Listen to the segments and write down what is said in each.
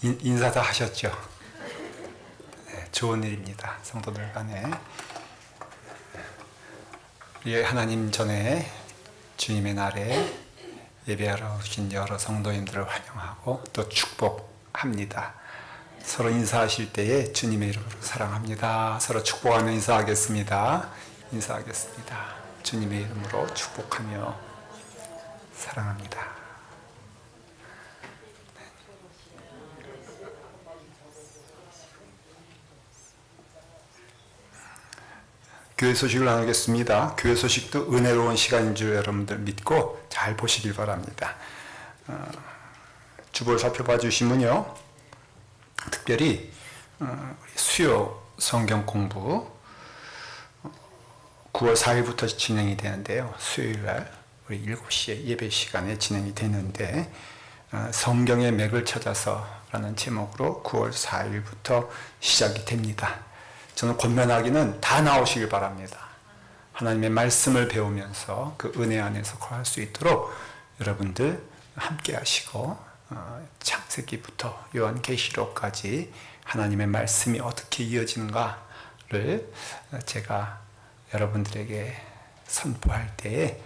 인사 다 하셨죠? 네, 좋은 일입니다. 성도들 간에. 우리 하나님 전에 주님의 날에 예배하러 오신 여러 성도님들을 환영하고 또 축복합니다. 서로 인사하실 때에 주님의 이름으로 사랑합니다. 서로 축복하며 인사하겠습니다. 인사하겠습니다. 주님의 이름으로 축복하며 사랑합니다. 교회 소식을 나누겠습니다. 교회 소식도 은혜로운 시간인 줄 여러분들 믿고 잘 보시길 바랍니다. 주보를 살펴봐 주시면요, 특별히 수요 성경 공부 9월 4일부터 진행이 되는데요. 수요일날 우리 7시에 예배 시간에 진행이 되는데, 성경의 맥을 찾아서 라는 제목으로 9월 4일부터 시작이 됩니다. 저는 권면하기는 다 나오시길 바랍니다. 하나님의 말씀을 배우면서 그 은혜 안에서 거할 수 있도록 여러분들 함께 하시고, 창세기부터 요한계시록까지 하나님의 말씀이 어떻게 이어지는가를 제가 여러분들에게 선포할 때에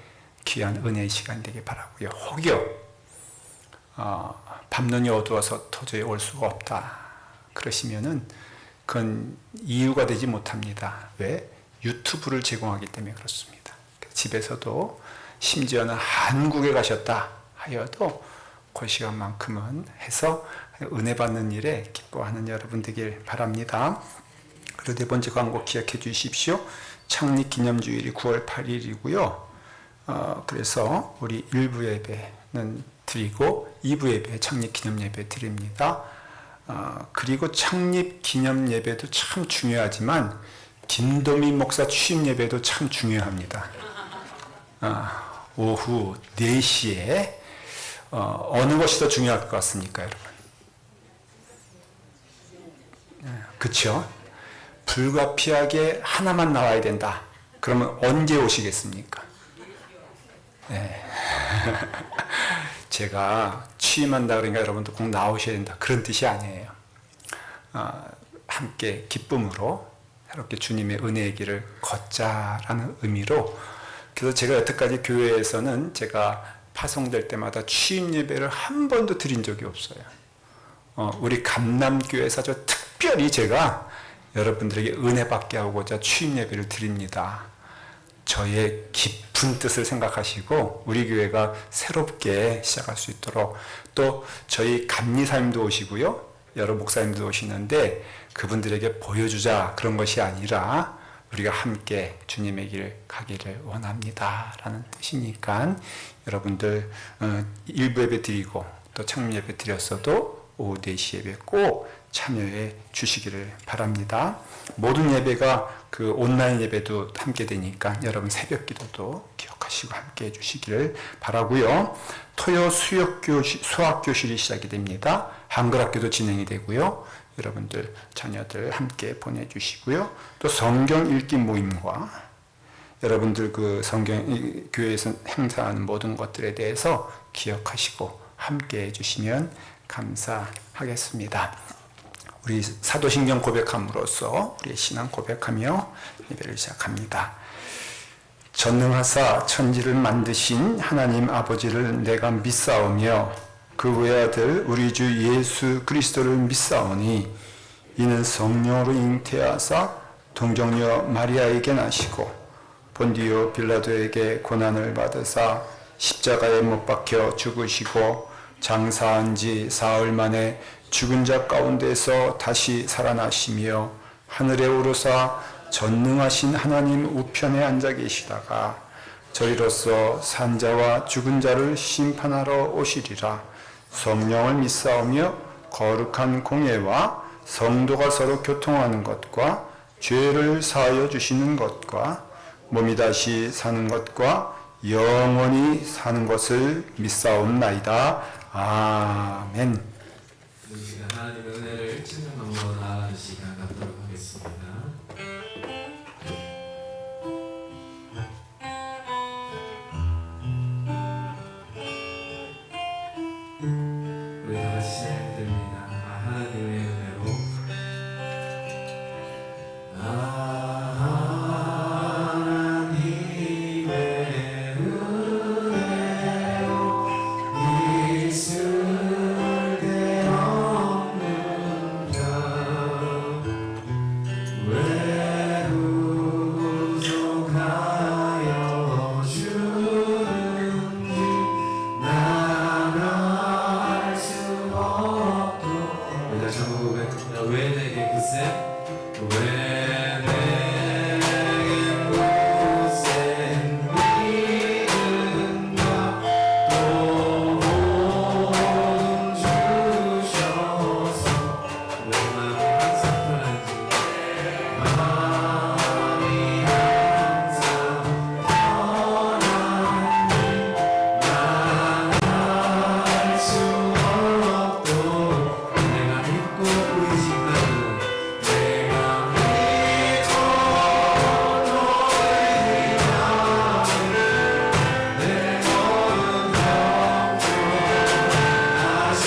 귀한 은혜의 시간이 되길 바라고요. 혹여 밤눈이 어두워서 도저히 올 수가 없다 그러시면은 그건 이유가 되지 못합니다. 왜? 유튜브를 제공하기 때문에 그렇습니다. 집에서도, 심지어는 한국에 가셨다 하여도 그 시간만큼은 해서 은혜 받는 일에 기뻐하는 여러분 되길 바랍니다. 그리고 네 번째 광고 기억해 주십시오. 창립기념주일이 9월 8일이고요. 그래서 우리 1부 예배는 드리고 2부 예배, 창립기념 예배 드립니다. 그리고 창립기념 예배도 참 중요하지만 김도미 목사 취임 예배도 참 중요합니다. 오후 4시에 어느 것이 더 중요할 것 같습니까, 여러분? 그렇죠? 불가피하게 하나만 나와야 된다. 그러면 언제 오시겠습니까? 네. 제가 취임한다 그러니까 여러분도 꼭 나오셔야 된다, 그런 뜻이 아니에요. 함께 기쁨으로 새롭게 주님의 은혜의 길을 걷자라는 의미로. 그래서 제가 여태까지 교회에서는 제가 파송될 때마다 취임 예배를 한 번도 드린 적이 없어요. 우리 감남교회에서 아주 특별히 제가 여러분들에게 은혜 받게 하고자 취임 예배를 드립니다. 저의 깊은 뜻을 생각하시고 우리 교회가 새롭게 시작할 수 있도록, 또 저희 감리사님도 오시고요, 여러 목사님도 오시는데 그분들에게 보여주자 그런 것이 아니라 우리가 함께 주님의 길 가기를 원합니다 라는 뜻이니까 여러분들 1부 예배 드리고 또 창립 예배 드렸어도 오후 4시 예배 꼭 참여해 주시기를 바랍니다. 모든 예배가 그 온라인 예배도 함께 되니까 여러분 새벽 기도도 기억하시고 함께 해 주시기를 바라고요. 토요 수학 교실이 시작이 됩니다. 한글 학교도 진행이 되고요. 여러분들 자녀들 함께 보내주시고요. 또 성경 읽기 모임과 여러분들 그 성경 교회에서 행사하는 모든 것들에 대해서 기억하시고 함께 해주시면 감사하겠습니다. 우리 사도신경 고백함으로써 우리의 신앙 고백하며 예배를 시작합니다. 전능하사 천지를 만드신 하나님 아버지를 내가 믿사오며 그 외아들 우리 주 예수 그리스도를 믿사오니 이는 성령으로 잉태하사 동정녀 마리아에게 나시고 본디오 빌라도에게 고난을 받으사 십자가에 못 박혀 죽으시고 장사한 지 사흘 만에 죽은 자 가운데서 다시 살아나시며 하늘에 오르사 전능하신 하나님 우편에 앉아 계시다가 저리로서 산자와 죽은 자를 심판하러 오시리라. 성령을 믿사오며 거룩한 공예와 성도가 서로 교통하는 것과 죄를 사하여 주시는 것과 몸이 다시 사는 것과 영원히 사는 것을 믿사옵나이다. 아멘. 이 시간 하나님의 은혜를 찬양함으로 나아가는 시간 갖도록 하겠습니다. 우리 다 같이 찬양드립니다. 하나님의 은혜로 왜 내게 굳세 왜 내게 굳센 믿음과 또 모든 주셔서 왜 마음이 항상 편한지 마음이 항상 편한지 나갈 수 없도록 내가 믿고 의지하는 내가 믿고 또 의지하는 내 모든 영원하신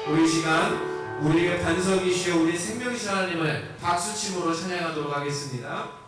우리 시간 우리의 반석이시여 우리 생명이신 하나님을 박수침으로 찬양하도록 하겠습니다.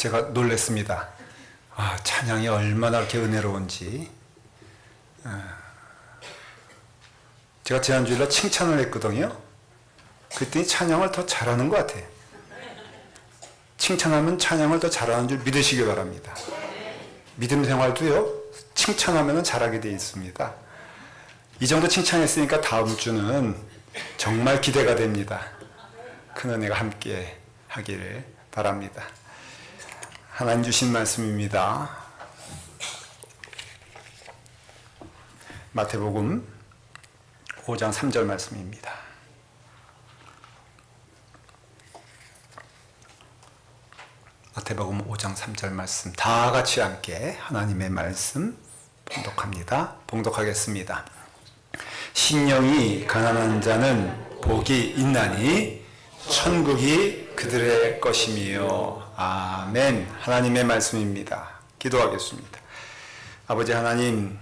제가 놀랬습니다. 찬양이 얼마나 이렇게 은혜로운지. 제가 지난주일날 칭찬을 했거든요. 그랬더니 찬양을 더 잘하는 것 같아요. 칭찬하면 찬양을 더 잘하는 줄 믿으시기 바랍니다. 믿음 생활도요, 칭찬하면 잘하게 되어 있습니다. 이 정도 칭찬했으니까 다음 주는 정말 기대가 됩니다. 큰 은혜가 함께 하기를 바랍니다. 하나님 주신 말씀입니다. 마태복음 5장 3절 말씀입니다. 마태복음 5장 3절 말씀 다 같이 함께 하나님의 말씀 봉독합니다. 봉독하겠습니다. 신령이 가난한 자는 복이 있나니 천국이 그들의 것이며. 아멘. 하나님의 말씀입니다. 기도하겠습니다. 아버지 하나님,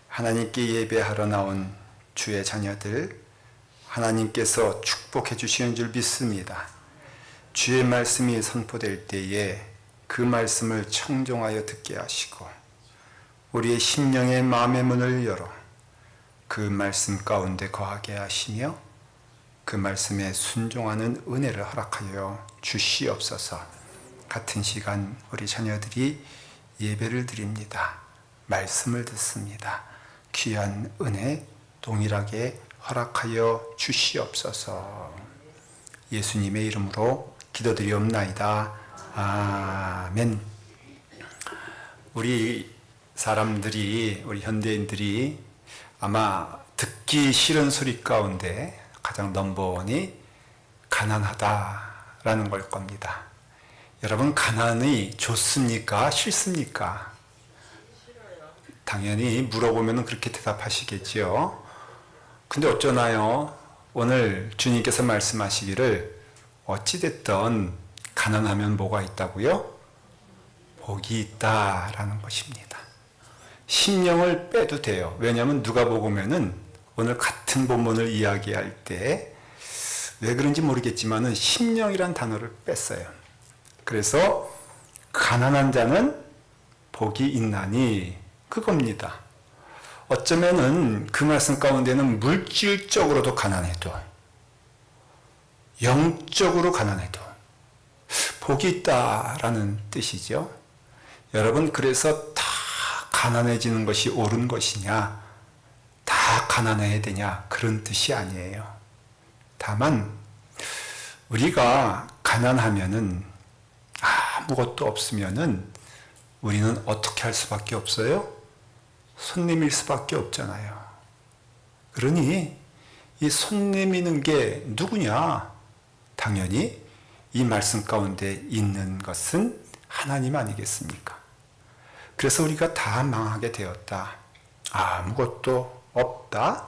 하나님께 예배하러 나온 주의 자녀들, 하나님께서 축복해 주시는 줄 믿습니다. 주의 말씀이 선포될 때에 그 말씀을 청종하여 듣게 하시고 우리의 심령의 마음의 문을 열어 그 말씀 가운데 거하게 하시며 그 말씀에 순종하는 은혜를 허락하여 주시옵소서. 같은 시간 우리 자녀들이 예배를 드립니다. 말씀을 듣습니다. 귀한 은혜 동일하게 허락하여 주시옵소서. 예수님의 이름으로 기도드리옵나이다. 아멘. 우리 사람들이, 우리 현대인들이 아마 듣기 싫은 소리 가운데 가장 넘버원이 가난하다라는 걸 겁니다. 여러분, 가난이 좋습니까? 싫습니까? 당연히 물어보면 그렇게 대답하시겠지요. 근데 어쩌나요? 오늘 주님께서 말씀하시기를 어찌됐든 가난하면 뭐가 있다고요? 복이 있다라는 것입니다. 심령을 빼도 돼요. 왜냐하면 누가복음에는 오늘 같은 본문을 이야기할 때 왜 그런지 모르겠지만은 심령이란 단어를 뺐어요. 그래서 가난한 자는 복이 있나니 그겁니다. 어쩌면은 그 말씀 가운데는 물질적으로도 가난해도 영적으로 가난해도 복이 있다라는 뜻이죠. 여러분, 그래서 다 가난해지는 것이 옳은 것이냐, 다 가난해야 되냐, 그런 뜻이 아니에요. 다만 우리가 가난하면은, 아무것도 없으면은 우리는 어떻게 할 수밖에 없어요? 손님일 수밖에 없잖아요. 그러니 이 손 내미는 게 누구냐? 당연히 이 말씀 가운데 있는 것은 하나님 아니겠습니까? 그래서 우리가 다 망하게 되었다. 아무것도 없다.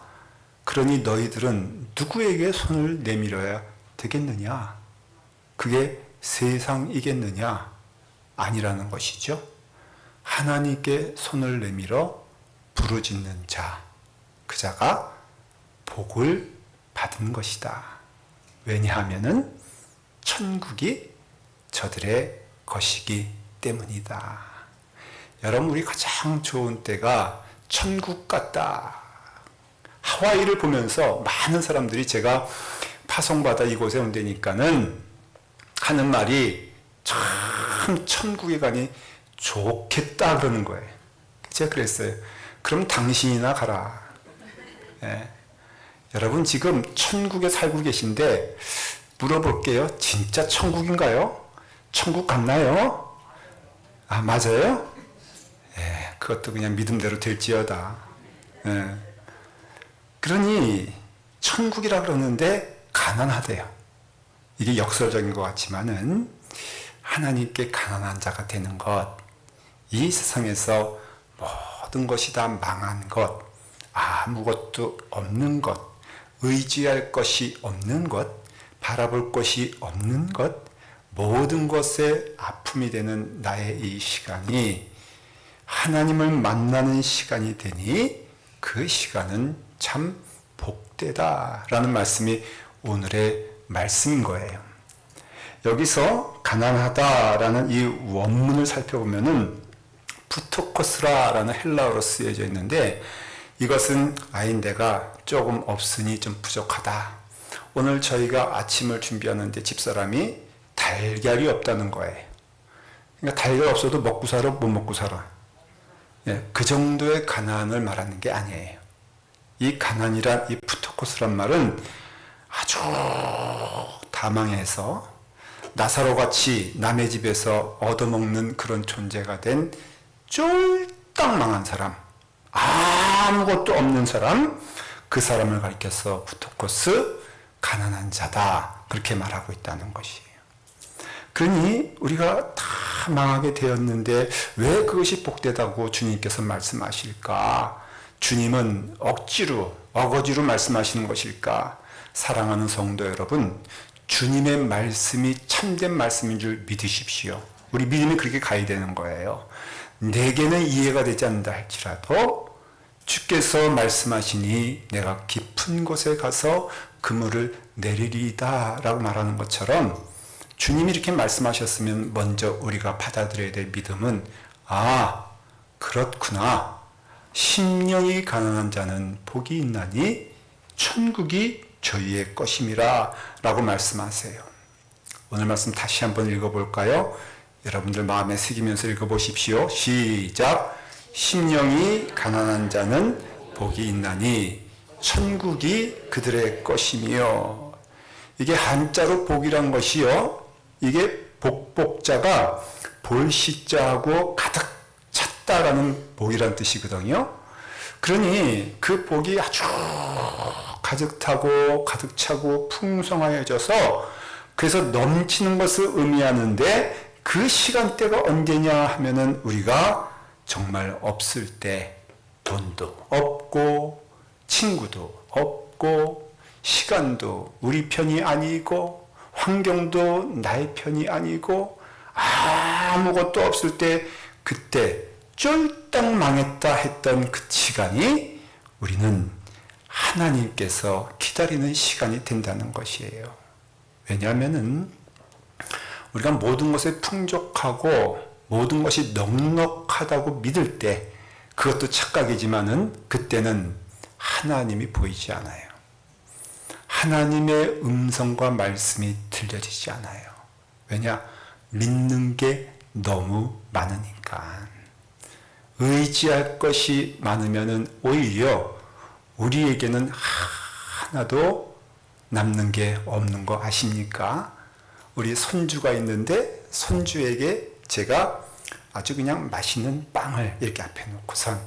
그러니 너희들은 누구에게 손을 내밀어야 되겠느냐? 그게 세상이겠느냐? 아니라는 것이죠. 하나님께 손을 내밀어 부르짖는 자, 그 자가 복을 받은 것이다. 왜냐하면은 천국이 저들의 것이기 때문이다. 여러분, 우리 가장 좋은 때가 천국 같다. 하와이를 보면서 많은 사람들이 제가 파송받아 이곳에 온다니까는 하는 말이 참 천국에 가니 좋겠다 그러는 거예요. 제가 그랬어요. 그럼 당신이나 가라. 예. 여러분 지금 천국에 살고 계신데 물어볼게요. 진짜 천국인가요? 천국 같나요? 아, 맞아요? 예, 그것도 그냥 믿음대로 될지어다. 예. 그러니 천국이라 그러는데 가난하대요. 이게 역설적인 것 같지만은 하나님께 가난한 자가 되는 것, 이 세상에서 모든 것이 다 망한 것, 아무것도 없는 것, 의지할 것이 없는 것, 바라볼 것이 없는 것, 모든 것에 아픔이 되는 나의 이 시간이 하나님을 만나는 시간이 되니 그 시간은 참 복되다라는 말씀이 오늘의 말씀인 거예요. 여기서 가난하다라는 이 원문을 살펴보면은 부토코스라라는 헬라어로 쓰여져 있는데 이것은 내가 조금 없으니 좀 부족하다. 오늘 저희가 아침을 준비하는데 집사람이 달걀이 없다는 거예요. 그러니까 달걀 없어도 먹고 살아, 못 먹고 살아. 예, 그 정도의 가난을 말하는 게 아니에요. 이 가난이란 이 부토코스란 말은 아주 다망해서 나사로 같이 남의 집에서 얻어먹는 그런 존재가 된 쫄딱 망한 사람, 아무것도 없는 사람, 그 사람을 가리켜서 부토코스, 가난한 자다, 그렇게 말하고 있다는 것이에요. 그러니 우리가 다 망하게 되었는데 왜 그것이 복되다고 주님께서 말씀하실까? 주님은 억지로, 어거지로 말씀하시는 것일까? 사랑하는 성도 여러분, 주님의 말씀이 참된 말씀인 줄 믿으십시오. 우리 믿음이 그렇게 가야 되는 거예요. 내게는 이해가 되지 않는다 할지라도 주께서 말씀하시니 내가 깊은 곳에 가서 그물을 내리리이다 라고 말하는 것처럼 주님이 이렇게 말씀하셨으면 먼저 우리가 받아들여야 될 믿음은 그렇구나. 심령이 가난한 자는 복이 있나니 천국이 저희의 것임이라 라고 말씀하세요. 오늘 말씀 다시 한번 읽어볼까요? 여러분들 마음에 새기면서 읽어보십시오. 시작. 심령이 가난한 자는 복이 있나니 천국이 그들의 것이며. 이게 한자로 복이란 것이요, 이게 복복자가 볼시자하고 가득 찼다라는 복이란 뜻이거든요. 그러니 그 복이 아주 가득 타고 가득 차고 풍성하여져서 그래서 넘치는 것을 의미하는데 그 시간대가 언제냐 하면은 우리가 정말 없을 때, 돈도 없고 친구도 없고 시간도 우리 편이 아니고 환경도 나의 편이 아니고 아무것도 없을 때, 그때 쫄딱 망했다 했던 그 시간이 우리는 하나님께서 기다리는 시간이 된다는 것이에요. 왜냐하면은 우리가 모든 것에 풍족하고 모든 것이 넉넉하다고 믿을 때, 그것도 착각이지만은 그때는 하나님이 보이지 않아요. 하나님의 음성과 말씀이 들려지지 않아요. 왜냐? 믿는 게 너무 많으니까. 의지할 것이 많으면은 오히려 우리에게는 하나도 남는 게 없는 거 아십니까? 우리 손주가 있는데 손주에게 제가 아주 그냥 맛있는 빵을 이렇게 앞에 놓고선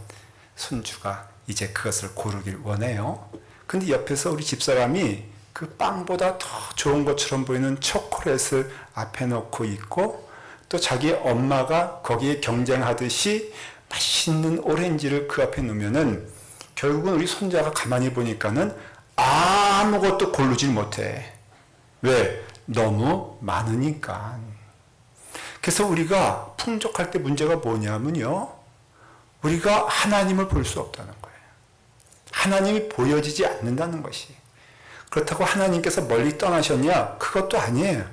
손주가 이제 그것을 고르길 원해요. 근데 옆에서 우리 집사람이 그 빵보다 더 좋은 것처럼 보이는 초콜릿을 앞에 놓고 있고, 또 자기 엄마가 거기에 경쟁하듯이 맛있는 오렌지를 그 앞에 놓으면은 결국은 우리 손자가 가만히 보니까는 아무것도 고르질 못해. 왜? 너무 많으니까. 그래서 우리가 풍족할 때 문제가 뭐냐면요, 우리가 하나님을 볼 수 없다는 거예요. 하나님이 보여지지 않는다는 것이. 그렇다고 하나님께서 멀리 떠나셨냐? 그것도 아니에요.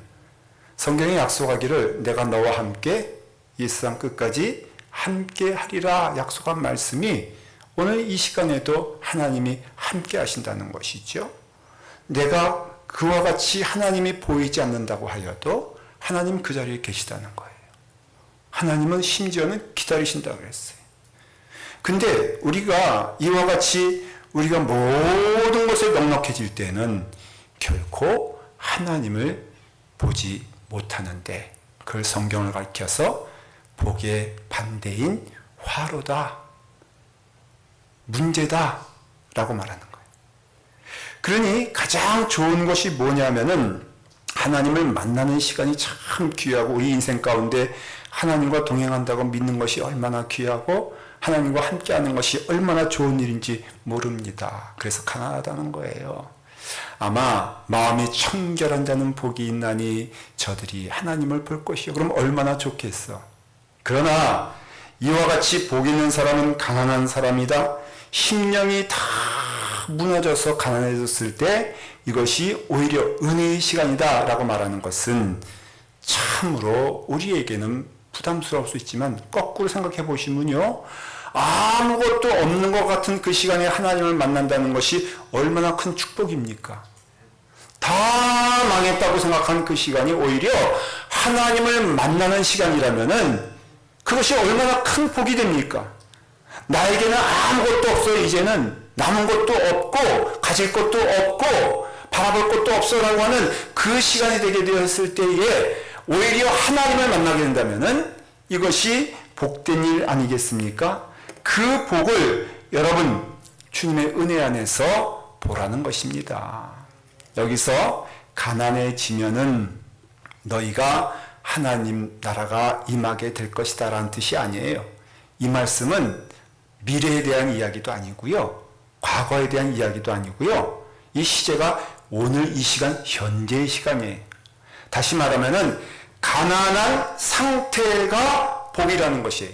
성경에 약속하기를 내가 너와 함께 이 세상 끝까지 함께 하리라 약속한 말씀이 오늘 이 시간에도 하나님이 함께 하신다는 것이죠. 내가 그와 같이 하나님이 보이지 않는다고 하여도 하나님 그 자리에 계시다는 거예요. 하나님은 심지어는 기다리신다고 그랬어요. 근데 우리가 이와 같이 우리가 모든 것에 넉넉해질 때는 결코 하나님을 보지 못하는데, 그걸 성경을 가르쳐서 복의 반대인 화로다, 문제다 라고 말하는 거예요. 그러니 가장 좋은 것이 뭐냐면은 하나님을 만나는 시간이 참 귀하고, 우리 인생 가운데 하나님과 동행한다고 믿는 것이 얼마나 귀하고 하나님과 함께하는 것이 얼마나 좋은 일인지 모릅니다. 그래서 가난하다는 거예요. 아마 마음이 청결한 자는 복이 있나니 저들이 하나님을 볼 것이요. 그럼 얼마나 좋겠어. 그러나 이와 같이 복 있는 사람은 가난한 사람이다. 심령이 다 무너져서 가난해졌을 때 이것이 오히려 은혜의 시간이다 라고 말하는 것은 참으로 우리에게는 부담스러울 수 있지만, 거꾸로 생각해 보시면요, 아무것도 없는 것 같은 그 시간에 하나님을 만난다는 것이 얼마나 큰 축복입니까? 다 망했다고 생각한 그 시간이 오히려 하나님을 만나는 시간이라면은 그것이 얼마나 큰 복이 됩니까? 나에게는 아무것도 없어요. 이제는 남은 것도 없고 가질 것도 없고 바라볼 것도 없어라고 하는 그 시간이 되게 되었을 때에 오히려 하나님을 만나게 된다면은 이것이 복된 일 아니겠습니까? 그 복을 여러분 주님의 은혜 안에서 보라는 것입니다. 여기서 가난해지면은 너희가 하나님 나라가 임하게 될 것이다 라는 뜻이 아니에요. 이 말씀은 미래에 대한 이야기도 아니고요, 과거에 대한 이야기도 아니고요, 이 시제가 오늘 이 시간, 현재의 시간이에요. 다시 말하면은 가난한 상태가 복이라는 것이에요.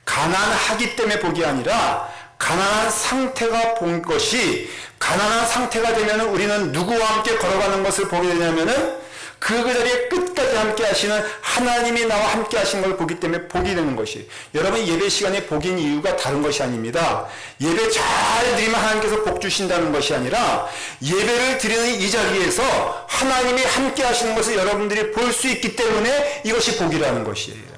가난하기 때문에 복이 아니라 가난한 상태가 본 것이, 가난한 상태가 되면 우리는 누구와 함께 걸어가는 것을 보게 되냐면은 그 자리에 끝까지 함께 하시는 하나님이 나와 함께 하신 걸 보기 때문에 복이 되는 것이. 여러분 예배 시간에 복인 이유가 다른 것이 아닙니다. 예배 잘 드리면 하나님께서 복 주신다는 것이 아니라 예배를 드리는 이 자리에서 하나님이 함께 하시는 것을 여러분들이 볼 수 있기 때문에 이것이 복이라는 것이에요.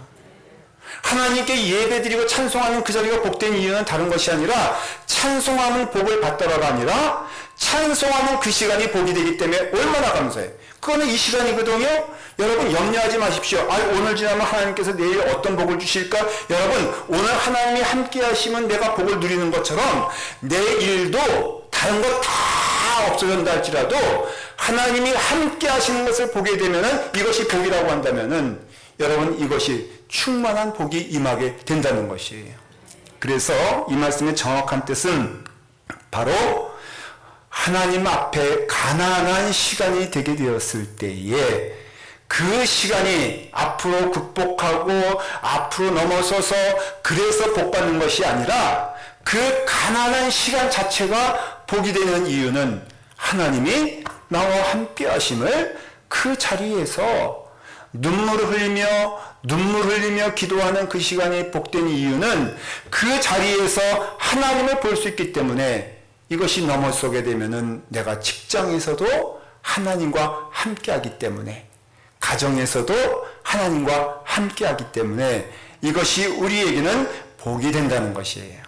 하나님께 예배드리고 찬송하는 그 자리가 복된 이유는 다른 것이 아니라 찬송하는 복을 받더라가 아니라 찬송하는 그 시간이 복이 되기 때문에 얼마나 감사해요. 그거는 이 시간이거든요. 여러분 염려하지 마십시오. 오늘 지나면 하나님께서 내일 어떤 복을 주실까? 여러분 오늘 하나님이 함께 하시면 내가 복을 누리는 것처럼 내일도 다른 것 다 없어진다 할지라도 하나님이 함께 하시는 것을 보게 되면은 이것이 복이라고 한다면은 여러분 이것이 충만한 복이 임하게 된다는 것이에요. 그래서 이 말씀의 정확한 뜻은 바로 하나님 앞에 가난한 시간이 되게 되었을 때에 그 시간이 앞으로 극복하고 앞으로 넘어서서 그래서 복받는 것이 아니라 그 가난한 시간 자체가 복이 되는 이유는 하나님이 나와 함께 하심을 그 자리에서 눈물을 흘리며 기도하는 그 시간이 복된 이유는 그 자리에서 하나님을 볼 수 있기 때문에 이것이 넘어서게 되면은 내가 직장에서도 하나님과 함께하기 때문에 가정에서도 하나님과 함께하기 때문에 이것이 우리에게는 복이 된다는 것이에요.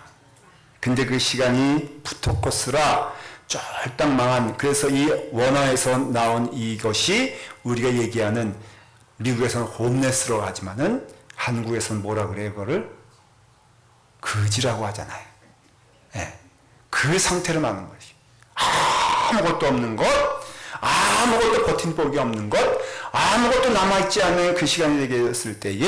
근데 그 시간이 푸토코스라 쫄딱 망한, 그래서 이 원어에서 나온 이것이 우리가 얘기하는, 미국에서는 홈레스라고 하지만은 한국에서는 뭐라 그래요? 그거를 거지라고 하잖아요. 예, 그 상태를 말하는 것이. 아무것도 없는 것, 아무것도 버팀목이 없는 것, 아무것도 남아있지 않은 그 시간이 되게 됐을 때에,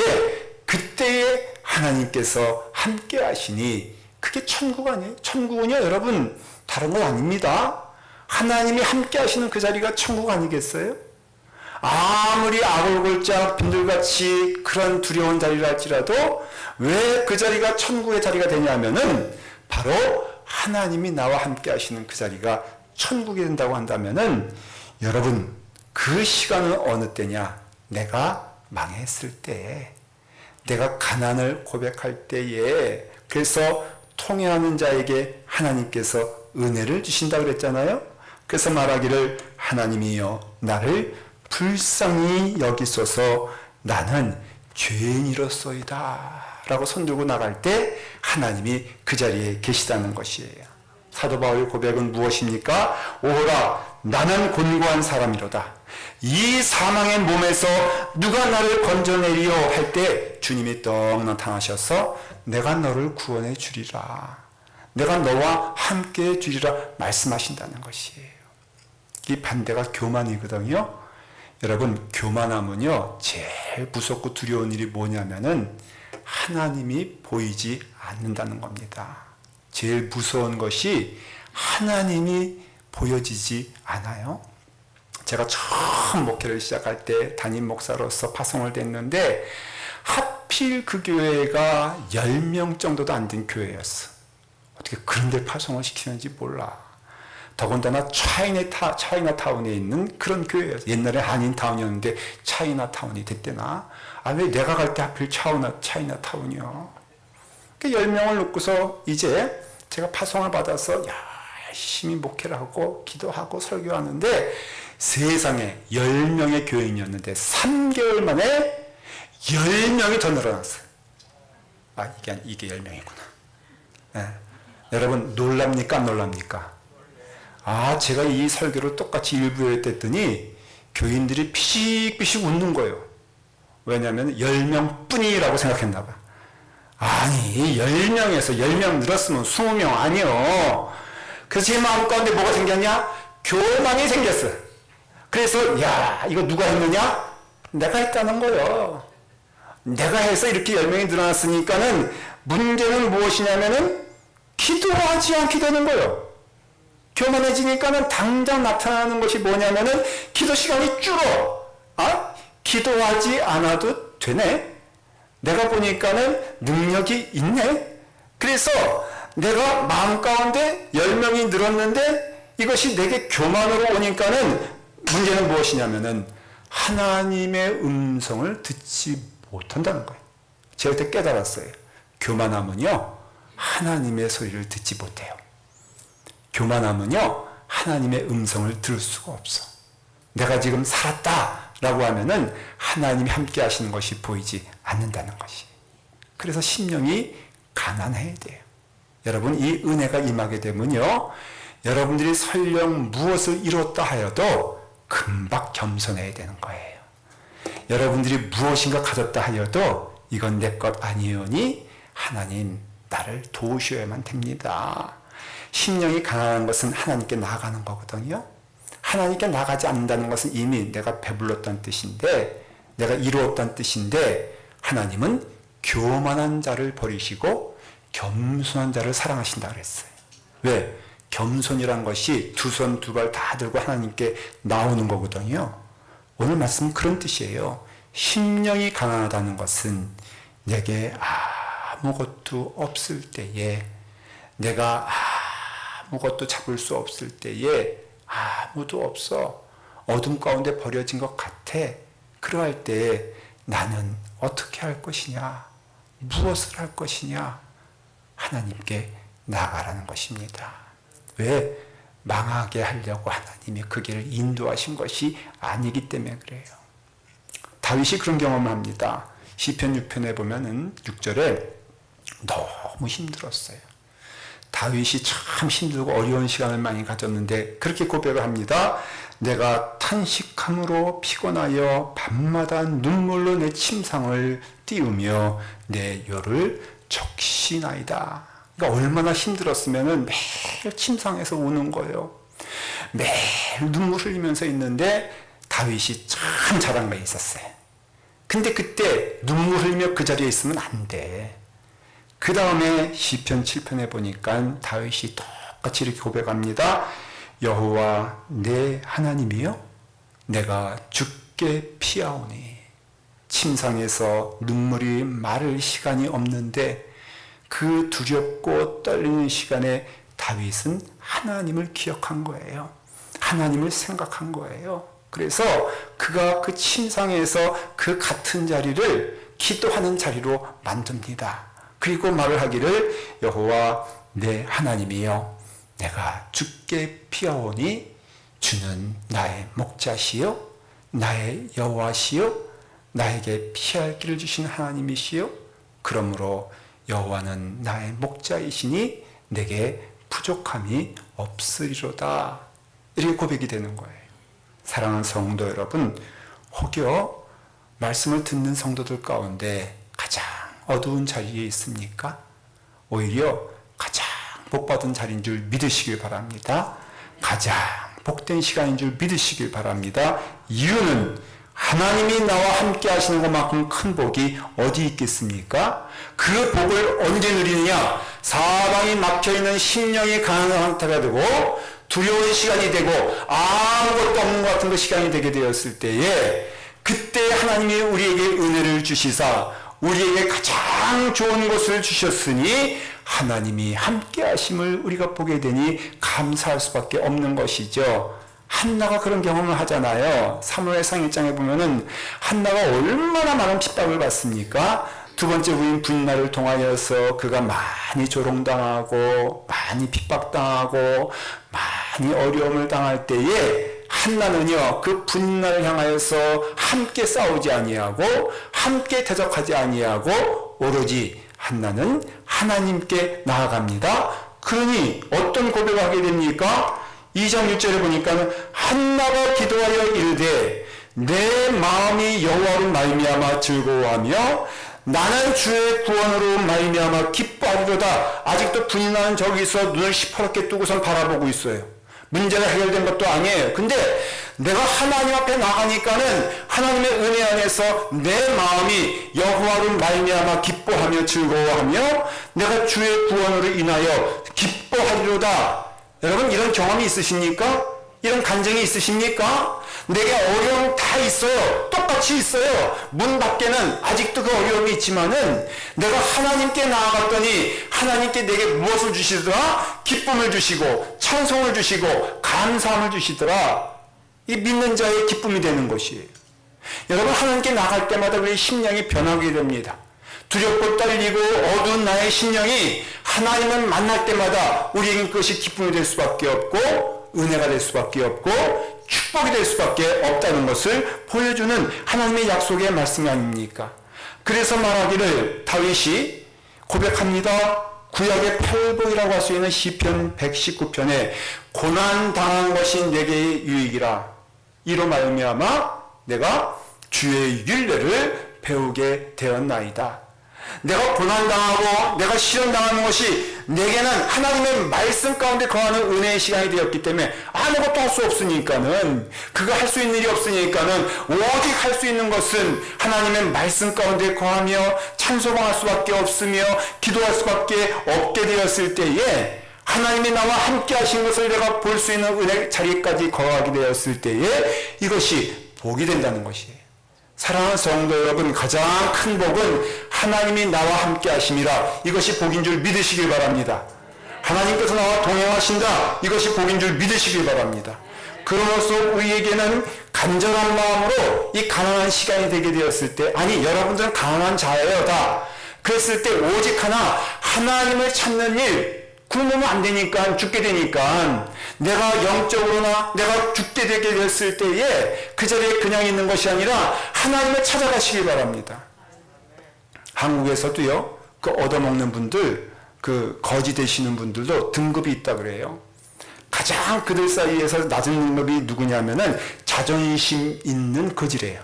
그때에 하나님께서 함께 하시니 그게 천국 아니에요? 천국은요, 여러분, 다른 건 아닙니다. 하나님이 함께 하시는 그 자리가 천국 아니겠어요? 아무리 아골골짝 빈들같이 그런 두려운 자리라 할지라도 왜 그 자리가 천국의 자리가 되냐면은 바로 하나님이 나와 함께 하시는 그 자리가 천국이 된다고 한다면은 여러분, 그 시간은 어느 때냐? 내가 망했을 때에, 내가 가난을 고백할 때에, 그래서 통회하는 자에게 하나님께서 은혜를 주신다 그랬잖아요. 그래서 말하기를 하나님이여 나를 불쌍히 여기소서 나는 죄인이로소이다 라고 손들고 나갈 때 하나님이 그 자리에 계시다는 것이에요. 사도 바울의 고백은 무엇입니까? 오호라 나는 곤고한 사람이로다. 이 사망의 몸에서 누가 나를 건져내리요 할 때 주님이 떡 나타나셔서 내가 너를 구원해 주리라. 내가 너와 함께 해 주리라 말씀하신다는 것이에요. 이 반대가 교만이거든요. 여러분, 교만하면요 제일 무섭고 두려운 일이 뭐냐면은 하나님이 보이지 않는다는 겁니다. 제일 무서운 것이 하나님이 보여지지 않아요. 제가 처음 목회를 시작할 때 담임 목사로서 파송을 됐는데 하필 그 교회가 10명 정도도 안 된 교회였어. 어떻게 그런 데 파송을 시키는지 몰라. 더군다나 차이나타운에 있는 그런 교회였어. 옛날에 한인타운이었는데 차이나타운이 됐대나? 아, 왜 내가 갈 때 하필 차이나타운이요? 10명을 놓고서 이제 제가 파송을 받아서 열심히 목회를 하고 기도하고 설교하는데 세상에 10명의 교인이었는데 3개월 만에 10명이 더 늘어났어요. 아, 이게 10명이구나. 네. 여러분, 놀랍니까? 안 놀랍니까? 아, 제가 이 설교를 똑같이 일부에 했더니 교인들이 피식피식 웃는 거예요. 왜냐하면 10명 뿐이라고 생각했나 봐. 아니, 10명에서 10명 늘었으면 20명 아니요. 그래서 제 마음 가운데 뭐가 생겼냐? 교만이 생겼어. 그래서 야, 이거 누가 했느냐? 내가 했다는 거예요. 내가 해서 이렇게 10명이 늘어났으니까는 문제는 무엇이냐면은 기도하지 않게 되는 거예요. 교만해지니까는 당장 나타나는 것이 뭐냐면은 기도 시간이 줄어. 아? 기도하지 않아도 되네. 내가 보니까는 능력이 있네. 그래서 내가 마음 가운데 10명이 늘었는데 이것이 내게 교만으로 오니까는 문제는 무엇이냐면은 하나님의 음성을 듣지 못한다는 거예요. 제가 그때 깨달았어요. 교만하면요 하나님의 소리를 듣지 못해요. 교만하면요 하나님의 음성을 들을 수가 없어. 내가 지금 살았다 라고 하면은 하나님이 함께 하시는 것이 보이지 않는다는 것이. 그래서 심령이 가난해야 돼요. 여러분, 이 은혜가 임하게 되면요 여러분들이 설령 무엇을 이뤘다 하여도 금방 겸손해야 되는 거예요. 여러분들이 무엇인가 가졌다 하여도 이건 내 것 아니오니 하나님 나를 도우셔야만 됩니다. 심령이 가난한 것은 하나님께 나아가는 거거든요. 하나님께 나가지 않는다는 것은 이미 내가 배불렀다는 뜻인데, 내가 이루었다는 뜻인데, 하나님은 교만한 자를 버리시고 겸손한 자를 사랑하신다 그랬어요. 왜? 겸손이란 것이 두 손 두 발 다 들고 하나님께 나오는 거거든요. 오늘 말씀은 그런 뜻이에요. 심령이 가난하다는 것은 내게 아무것도 없을 때에, 내가 아무것도 잡을 수 없을 때에, 아무도 없어, 어둠 가운데 버려진 것 같아. 그러할 때에 나는 어떻게 할 것이냐, 무엇을 할 것이냐, 하나님께 나아가라는 것입니다. 왜? 망하게 하려고 하나님이 그 길을 인도하신 것이 아니기 때문에 그래요. 다윗이 그런 경험을 합니다. 시편 6편에 보면은 6절에 너무 힘들었어요. 다윗이 참 힘들고 어려운 시간을 많이 가졌는데 그렇게 고백을 합니다. 내가 탄식함으로 피곤하여 밤마다 눈물로 내 침상을 띄우며 내 혀를 적시나이다. 그러니까 얼마나 힘들었으면은 매일 침상에서 우는 거예요. 매일 눈물 흘리면서 있는데 다윗이 참 잘한 게 있었어요. 근데 그때 눈물 흘리며 그 자리에 있으면 안 돼. 그 다음에 시편 7편에 보니까 다윗이 똑같이 이렇게 고백합니다. 여호와 내 하나님이여, 내가 죽게 피하오니. 침상에서 눈물이 마를 시간이 없는데 그 두렵고 떨리는 시간에 다윗은 하나님을 기억한 거예요. 하나님을 생각한 거예요. 그래서 그가 그 침상에서 그 같은 자리를 기도하는 자리로 만듭니다. 그리고 말을 하기를 여호와 내 하나님이여, 내가 죽게 피하오니 주는 나의 목자시요 나의 여호와시요 나에게 피할 길을 주신 하나님이시요 그러므로 여호와는 나의 목자이시니 내게 부족함이 없으리로다. 이렇게 고백이 되는 거예요. 사랑하는 성도 여러분, 혹여 말씀을 듣는 성도들 가운데 가장 어두운 자리에 있습니까? 오히려 가장 복받은 자리인 줄 믿으시길 바랍니다. 가장 복된 시간인 줄 믿으시길 바랍니다. 이유는 하나님이 나와 함께 하시는 것만큼 큰 복이 어디 있겠습니까? 그 복을 언제 누리느냐? 사방이 막혀있는 심령이 가난한 상태가 되고 두려운 시간이 되고 아무것도 없는 것 같은 그 시간이 되게 되었을 때에, 그때 하나님이 우리에게 은혜를 주시사 우리에게 가장 좋은 것을 주셨으니 하나님이 함께 하심을 우리가 보게 되니 감사할 수밖에 없는 것이죠. 한나가 그런 경험을 하잖아요. 사무엘상 1장에 보면은 한나가 얼마나 많은 핍박을 받습니까? 두 번째 부인 분나를 통하여서 그가 많이 조롱당하고 많이 핍박당하고 많이 어려움을 당할 때에 한나는요, 그 분나를 향하여서 함께 싸우지 아니하고 함께 대적하지 아니하고 오로지 한나는 하나님께 나아갑니다. 그러니 어떤 고백을 하게 됩니까? 2장 6절에 보니까 한나가 기도하여 이르되 내 마음이 여호와로 말미암아 즐거워하며 나는 주의 구원으로 말미암아 기뻐하리로다. 아직도 분나는 저기서 눈을 시퍼렇게 뜨고선 바라보고 있어요. 문제가 해결된 것도 아니에요. 근데 내가 하나님 앞에 나가니까는 하나님의 은혜 안에서 내 마음이 여호와로 말미암아 기뻐하며 즐거워하며 내가 주의 구원으로 인하여 기뻐하리로다. 여러분, 이런 경험이 있으십니까? 이런 간증이 있으십니까? 내게 어려움 다 있어요. 똑같이 있어요. 문 밖에는 아직도 그 어려움이 있지만은 내가 하나님께 나아갔더니 하나님께 내게 무엇을 주시더라? 기쁨을 주시고 찬송을 주시고 감사함을 주시더라. 이 믿는 자의 기쁨이 되는 것이에요. 여러분, 하나님께 나갈 때마다 우리 심령이 변하게 됩니다. 두렵고 떨리고 어두운 나의 심령이 하나님을 만날 때마다 우리에게 그것이 기쁨이 될 수밖에 없고 은혜가 될 수밖에 없고 축복이 될 수밖에 없다는 것을 보여주는 하나님의 약속의 말씀이 아닙니까? 그래서 말하기를 다윗이 고백합니다. 구약의 팔복이라고 할 수 있는 시편 119편에 고난당한 것이 내게 유익이라. 이로 말미암아 내가 주의 율례를 배우게 되었나이다. 내가 고난당하고 내가 시련당하는 것이 내게는 하나님의 말씀 가운데 거하는 은혜의 시간이 되었기 때문에 아무것도 할 수 없으니까는, 그가 할 수 있는 일이 없으니까는 오직 할 수 있는 것은 하나님의 말씀 가운데 거하며 찬송할 수밖에 없으며 기도할 수밖에 없게 되었을 때에, 하나님이 나와 함께 하신 것을 내가 볼 수 있는 은혜 자리까지 거하게 되었을 때에 이것이 복이 된다는 것이에요. 사랑하는 성도 여러분, 가장 큰 복은 하나님이 나와 함께 하심이라. 이것이 복인 줄 믿으시길 바랍니다. 하나님께서 나와 동행하신다. 이것이 복인 줄 믿으시길 바랍니다. 그러므로써 우리에게는 간절한 마음으로 이 가난한 시간이 되게 되었을 때, 아니 여러분들은 가난한 자예요 다. 그랬을 때 오직 하나님을 찾는 일, 굶으면 안 되니까, 죽게 되니까 내가 영적으로나 내가 죽게 되게 됐을 때에 그 자리에 그냥 있는 것이 아니라 하나님을 찾아가시기 바랍니다. 한국에서도요, 그 얻어먹는 분들, 그 거지 되시는 분들도 등급이 있다 그래요. 가장 그들 사이에서 낮은 등급이 누구냐면은 자존심 있는 거지래요.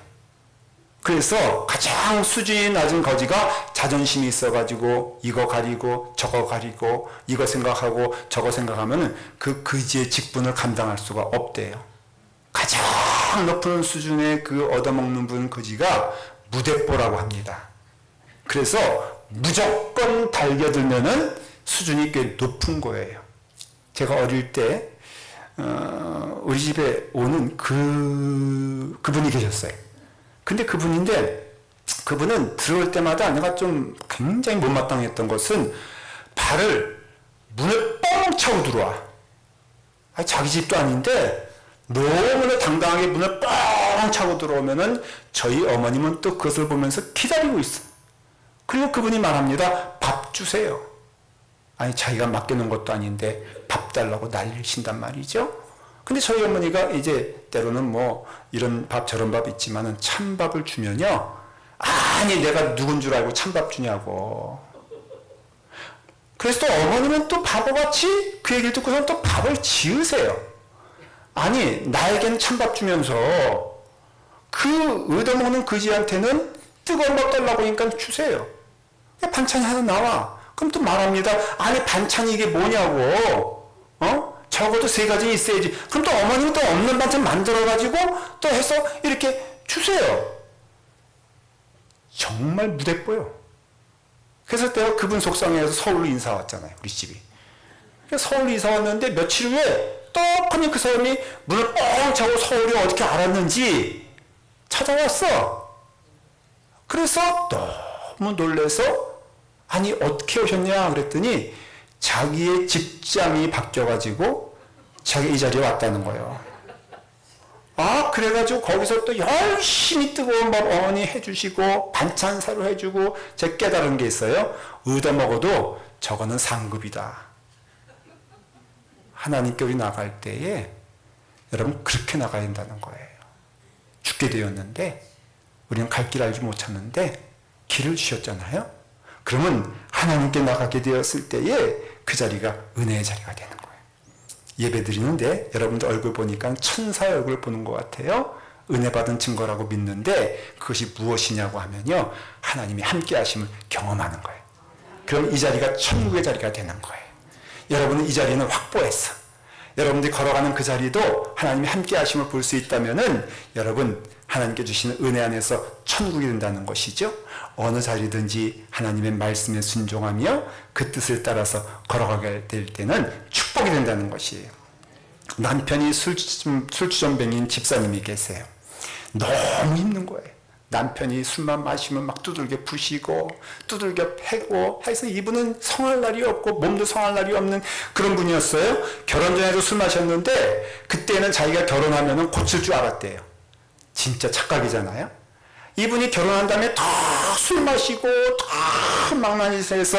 그래서 가장 수준이 낮은 거지가 자존심이 있어가지고 이거 가리고 저거 가리고 이거 생각하고 저거 생각하면은 그 거지의 직분을 감당할 수가 없대요. 가장 높은 수준의 그 얻어먹는 분 거지가 무대뽀라고 합니다. 그래서 무조건 달겨들면은 수준이 꽤 높은 거예요. 제가 어릴 때 우리 집에 오는 그분이 계셨어요. 근데 그분은 들어올 때마다 내가 좀 굉장히 못마땅했던 것은 발을 문에 뻥 차고 들어와. 아니, 자기 집도 아닌데 너무나 당당하게 문을 뻥 차고 들어오면은 저희 어머님은 또 그것을 보면서 기다리고 있어. 그리고 그분이 말합니다. 밥 주세요. 아니, 자기가 맡겨놓은 것도 아닌데 밥 달라고 난리를 친단 말이죠. 근데 저희 어머니가 이제 때로는 뭐 이런 밥 저런 밥 있지만은 찬밥을 주면요. 아니, 내가 누군 줄 알고 찬밥 주냐고. 그래서 또 어머니는 또 바보같이 그 얘기를 듣고서는 또 밥을 지으세요. 아니, 나에게는 찬밥 주면서 그 얻어먹는 그지한테는 뜨거운 밥 달라고 하니까 주세요. 반찬이 하나 나와. 그럼 또 말합니다. 아니, 반찬이 이게 뭐냐고. 적어도 3가지 있어야지. 그럼 또 어머니는 또 없는 반찬 만들어가지고 또 해서 이렇게 주세요. 정말 무대뽀요. 그래서 내가 그분 속상해서 서울로 인사 왔잖아요. 우리 집이. 서울로 이사 왔는데 며칠 후에 떡하니 그 사람이 문을 뻥 차고 서울이 어떻게 알았는지 찾아왔어. 그래서 너무 놀래서 아니, 어떻게 오셨냐 그랬더니 자기의 직장이 바뀌어가지고 자기 이 자리에 왔다는 거예요. 아, 그래가지고 거기서 또 열심히 뜨거운 밥 어머니 해주시고 반찬 사료 해주고 제가 깨달은 게 있어요. 얻어먹어도 저거는 상급이다. 하나님께 우리 나갈 때에 여러분 그렇게 나가야 된다는 거예요. 죽게 되었는데 우리는 갈 길 알지 못하는데 길을 주셨잖아요. 그러면 하나님께 나가게 되었을 때에 그 자리가 은혜의 자리가 되는 거예요. 예배 드리는데 여러분들 얼굴 보니까 천사의 얼굴 보는 것 같아요. 은혜 받은 증거라고 믿는데 그것이 무엇이냐고 하면요. 하나님이 함께 하심을 경험하는 거예요. 그럼 이 자리가 천국의 자리가 되는 거예요. 여러분은 이 자리는 확보했어. 여러분들이 걸어가는 그 자리도 하나님이 함께 하심을 볼 수 있다면은 여러분 하나님께 주시는 은혜 안에서 천국이 된다는 것이죠. 어느 자리든지 하나님의 말씀에 순종하며 그 뜻을 따라서 걸어가게 될 때는 축복이 된다는 것이에요. 남편이 술주정뱅이인 집사님이 계세요. 너무 힘든 거예요. 남편이 술만 마시면 막 두들겨 부시고 두들겨 패고 해서 이분은 성할 날이 없고 몸도 성할 날이 없는 그런 분이었어요. 결혼 전에도 술 마셨는데 그때는 자기가 결혼하면 고칠 줄 알았대요. 진짜 착각이잖아요. 이분이 결혼한 다음에 다 술 마시고 다 망나니 새서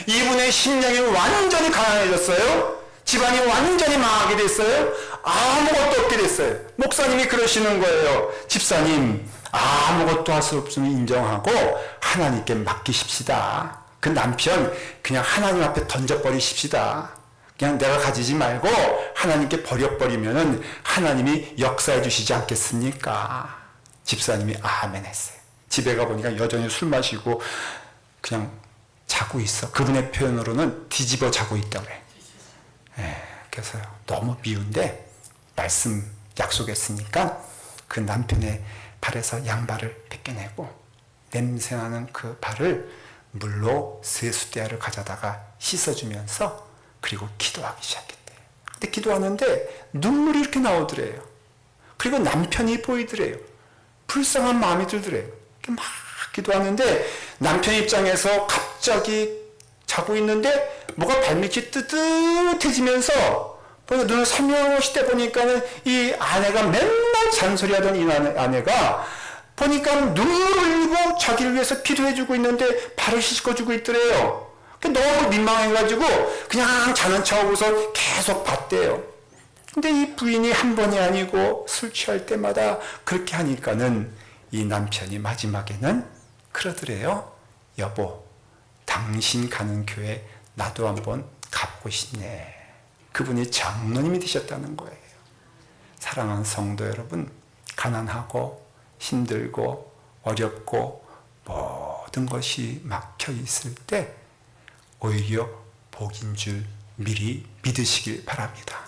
이분의 신령이 완전히 가난해졌어요. 집안이 완전히 망하게 됐어요. 아무것도 없게 됐어요. 목사님이 그러시는 거예요. 집사님, 아무것도 할 수 없음을 인정하고 하나님께 맡기십시다. 그 남편 그냥 하나님 앞에 던져버리십시다. 그냥 내가 가지지 말고 하나님께 버려버리면은 하나님이 역사해 주시지 않겠습니까? 집사님이 아멘 했어요. 집에 가보니까 여전히 술 마시고 그냥 자고 있어. 그분의 표현으로는 뒤집어 자고 있다고 그래. 그래서 너무 미운데 말씀 약속했으니까 그 남편의 발에서 양발을 벗겨내고 냄새나는 그 발을 물로 세숫대야를 가져다가 씻어주면서 그리고 기도하기 시작했대요. 근데 기도하는데 눈물이 이렇게 나오더래요. 그리고 남편이 보이더래요. 불쌍한 마음이 들더래요. 막 기도하는데 남편 입장에서 갑자기 자고 있는데 뭐가 발밑이 뜨뜻해지면서 눈을 살며시 때 보니까는 이 아내가 맨날 잔소리하던 이 아내가 보니까 눈물을 흘리고 자기를 위해서 기도해주고 있는데 발을 씻어주고 있더래요. 너무 민망해가지고 그냥 자는 척하고서 계속 봤대요. 근데 이 부인이 한 번이 아니고 술 취할 때마다 그렇게 하니까는 이 남편이 마지막에는 그러더래요. 여보, 당신 가는 교회 나도 한번 가보고 싶네. 그분이 장로님이 되셨다는 거예요. 사랑하는 성도 여러분, 가난하고 힘들고 어렵고 모든 것이 막혀 있을 때 오히려 복인 줄 미리 믿으시길 바랍니다.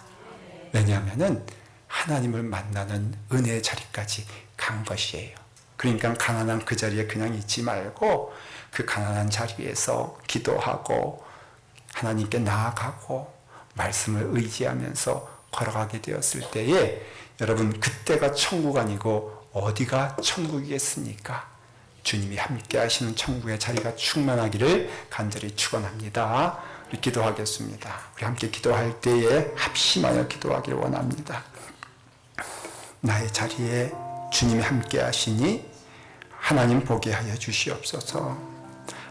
왜냐하면 하나님을 만나는 은혜의 자리까지 간 것이에요. 그러니까 가난한 그 자리에 그냥 있지 말고 그 가난한 자리에서 기도하고 하나님께 나아가고 말씀을 의지하면서 걸어가게 되었을 때에 여러분, 그때가 천국 아니고 어디가 천국이겠습니까? 주님이 함께 하시는 천국의 자리가 충만하기를 간절히 축원합니다. 우리 기도하겠습니다. 우리 함께 기도할 때에 합심하여 기도하기를 원합니다. 나의 자리에 주님이 함께 하시니 하나님 보게 하여 주시옵소서.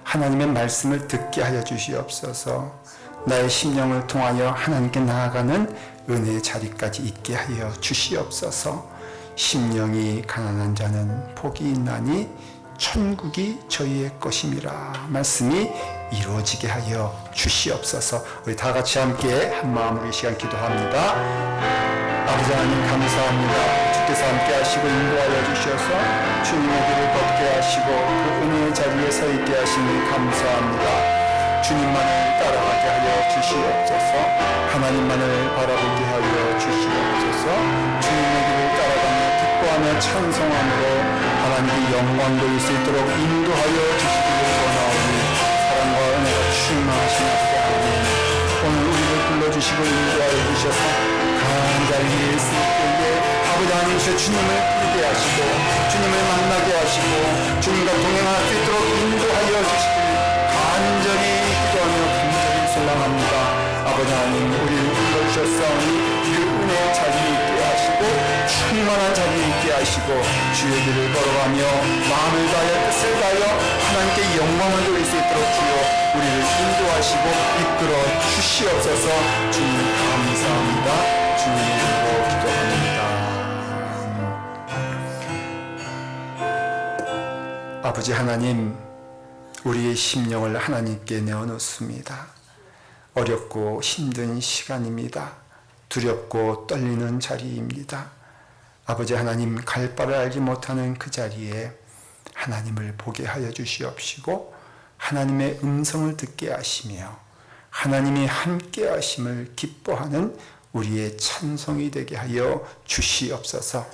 하나님의 말씀을 듣게 하여 주시옵소서. 나의 심령을 통하여 하나님께 나아가는 은혜의 자리까지 있게 하여 주시옵소서. 심령이 가난한 자는 복이 있나니 천국이 저희의 것임이라 말씀이 이루어지게 하여 주시옵소서. 우리 다 같이 함께 한 마음으로 이 시간 기도합니다. 아버지 하나님 감사합니다. 주께서 함께 하시고 인도하여 주셔서 주님의 길을 걷게 하시고 그 은혜의 자리에 서 있게 하시니 감사합니다. 주님만을 따라가게 하여 주시옵소서. 하나님만을 바라보게 하여 주시옵소서. 주님의 길을 따라가며 기뻐하며 찬송함으로 하나님의 영광 돌릴 수 있도록 인도하여 주시기를 원하오니 사랑과 은혜가 충만하신 아버지 하나님, 오늘 우리를 불러주시고 인도하여 주셔서 강한 자리에 있을 때에 아버지 하나님 주님을 부르게 하시고 주님을 만나게 하시고 주님과 동행할 수 있도록 인도하여 주시길 간절히 기도하며 간절히 소망합니다. 아버지 하나님, 우리를 불러주셨사오니 그 은혜의 자리에 있게 하시고 충만한 자리에 있게 하시고 주의 길을 걸어가며 마음을 다하여 뜻을 다하여 하나님께 영광을 돌릴 수 있도록 주여 우리를 인도하시고 이끌어 주시옵소서. 주님 감사합니다. 주님 이름으로 기도합니다. 아버지 하나님, 우리의 심령을 하나님께 내어놓습니다. 어렵고 힘든 시간입니다. 두렵고 떨리는 자리입니다. 아버지 하나님, 갈 바를 알지 못하는 그 자리에 하나님을 보게 하여 주시옵시고 하나님의 음성을 듣게 하시며 하나님이 함께 하심을 기뻐하는 우리의 찬송이 되게 하여 주시옵소서.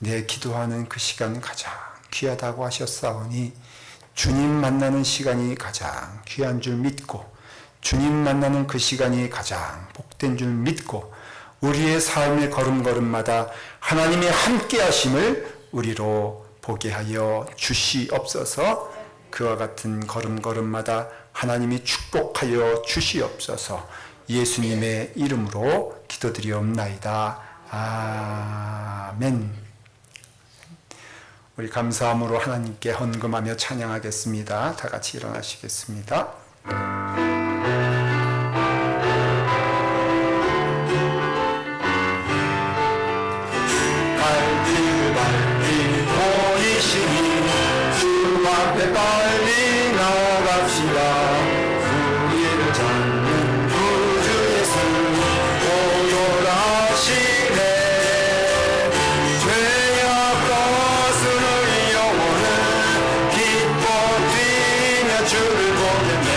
내 기도하는 그 시간 가장 귀하다고 하셨사오니 주님 만나는 시간이 가장 귀한 줄 믿고 주님 만나는 그 시간이 가장 복된 줄 믿고 우리의 삶의 걸음걸음마다 하나님의 함께 하심을 우리로 보게 하여 주시옵소서. 그와 같은 걸음걸음마다 하나님이 축복하여 주시옵소서. 예수님의 이름으로 기도드리옵나이다. 아멘. 우리 감사함으로 하나님께 헌금하며 찬양하겠습니다. 다 같이 일어나시겠습니다. 빨리 보이시니 주 앞에 빨리 나갑시다. 우리를 잡는 구주 예수 오yor하시네. 죄악 거스를 영혼을 기뻐 뛰며 주를 보겠네.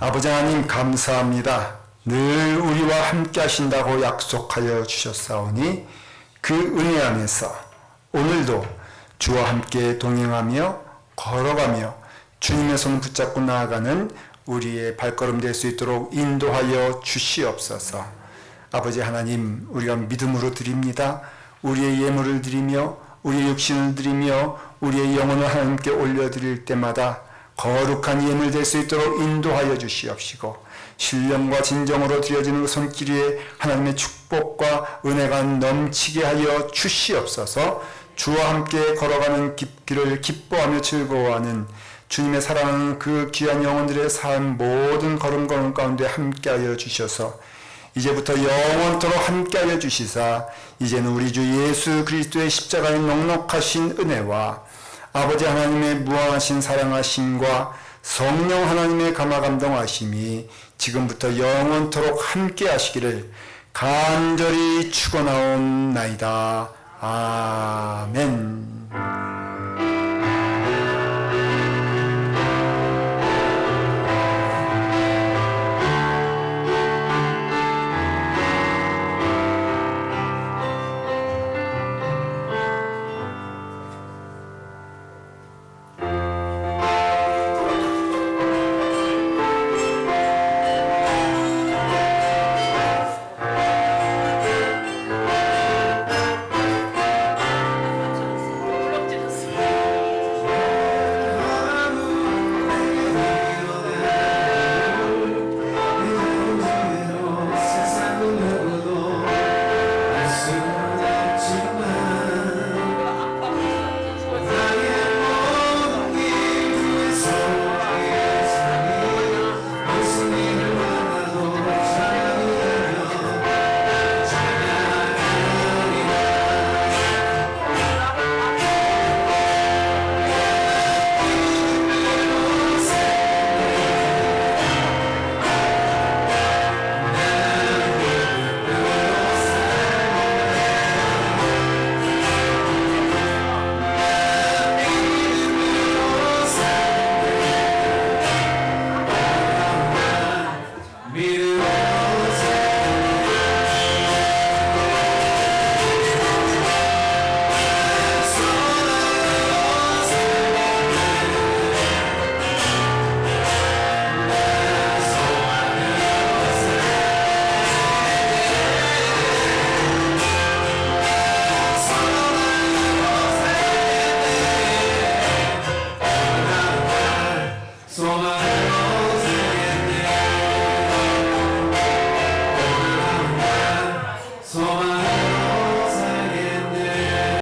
아버지 하나님 감사합니다. 늘 우리와 함께 하신다고 약속하여 주셨사오니 그 은혜 안에서 오늘도 주와 함께 동행하며 걸어가며 주님의 손 붙잡고 나아가는 우리의 발걸음 될 수 있도록 인도하여 주시옵소서. 아버지 하나님, 우리가 믿음으로 드립니다. 우리의 예물을 드리며 우리의 육신을 드리며 우리의 영혼을 하나님께 올려드릴 때마다 거룩한 예물 될 수 있도록 인도하여 주시옵시고, 신령과 진정으로 드려지는 그 손길 위에 하나님의 축복과 은혜가 넘치게 하여 주시옵소서. 주와 함께 걸어가는 길을 기뻐하며 즐거워하는 주님의 사랑하는 그 귀한 영혼들의 삶 모든 걸음 가운데 함께하여 주셔서 이제부터 영원토록 함께하여 주시사, 이제는 우리 주 예수 그리스도의 십자가의 넉넉하신 은혜와 아버지 하나님의 무한하신 사랑하심과 성령 하나님의 감화감동하심이 지금부터 영원토록 함께하시기를 간절히 축원하옵나이다. 아멘.